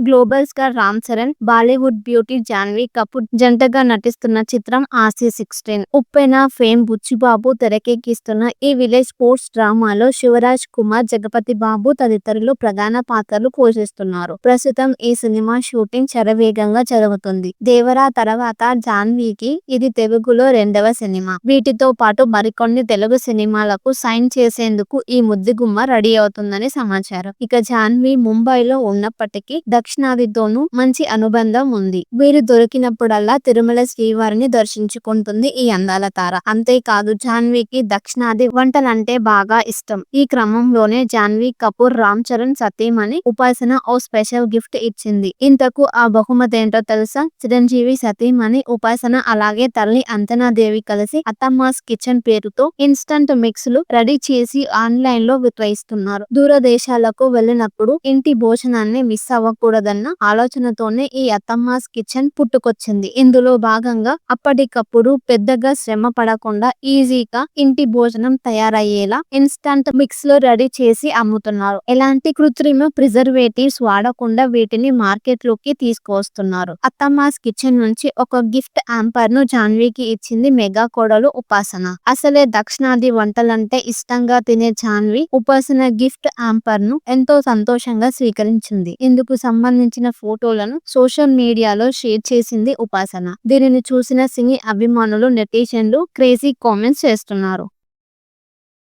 Global star Ram Charan, Bollywood beauty Janhvi Kapoor జంటగా నటిస్తున్న చిత్రం ఆసీ 16. ఉప్పెన ఫేమ్ బుచ్చిబాబు తెరకెక్కిస్తున్న ఈ విలేజ్ స్పోర్ట్స్ డ్రామాలో శివరాజ్ కుమార్, జగపతి బాబు తదితరులు ప్రధాన పాత్రలు పోషిస్తున్నారు. ప్రస్తుతం ఈ సినిమా షూటింగ్ శరవేగంగా జరుగుతుంది. దేవరా తర్వాత జాన్వీకి ఇది తెలుగులో రెండవ సినిమా. వీటితో పాటు మరికొన్ని తెలుగు సినిమాలకు సైన్ చేసేందుకు ఈ ముద్దుగుమ్మ రెడీ అవుతుందని సమాచారం. ఇక జాన్వీ ముంబైలో ఉన్నప్పటికీ దక్షిణాదితోనూ మంచి అనుబంధం ఉంది. వీరు దొరికినప్పుడల్లా తిరుమల శ్రీవారిని దర్శించుకుంటుంది ఈ అందాల తార. అంతేకాదు జాన్వీకి దక్షిణాది వంటలంటే బాగా ఇష్టం. ఈ క్రమంలోనే జాన్వీ కపూర్ రామ్ చరణ్ సతీమణి ఉపాసన ఓ స్పెషల్ గిఫ్ట్ ఇచ్చింది. ఇంతకు ఆ బహుమతేంటో తెలుసా? చిరంజీవి సతీమణి ఉపాసన అలాగే తల్లి అంజనాదేవి కలిసి అత్తమ్మాస్ కిచెన్ పేరుతో ఇన్స్టంట్ మిక్స్ లు రెడీ చేసి ఆన్లైన్ లో విక్రయిస్తున్నారు. దూరదేశాలకు వెళ్ళినప్పుడు ఇంటి భోజనాన్ని మిస్ అవ్వకూడదన్న ఆలోచనతోనే ఈ అత్తమ్మాస్ కిచెన్ పుట్టుకొచ్చింది. ఇందులో భాగంగా అప్పటికప్పుడు పెద్దగా శ్రమ పడకుండా ఈజీగా ఇంటి భోజనం తయారయ్యేలా ఇన్స్టంట్ మిక్స్ లో రెడీ చేసి అమ్ముతున్నారు. ఎలాంటి కృత్రిమ ప్రిజర్వేటివ్స్ వాడకుండా వీటిని మార్కెట్ లోకి తీసుకువస్తున్నారు. అత్తమ్మాస్ కిచెన్ నుంచి ఒక గిఫ్ట్ యాంపర్ ను జాన్వీకి ఇచ్చింది మెగా కోడలు ఉపాసన. అసలే దక్షిణాది వంటలంటే ఇష్టంగా తినే జాన్వీ ఉపాసన గిఫ్ట్ యాంపర్ ను ఎంతో సంతోషంగా స్వీకరించింది. ఇందుకు సంబంధించిన ఫోటోలను సోషల్ మీడియాలో షేర్ చేసింది ఉపాసన. దీనిని చూసిన సినీ అభిమానులు, నెటిజన్లు క్రేజీ కామెంట్స్ చేస్తున్నారు.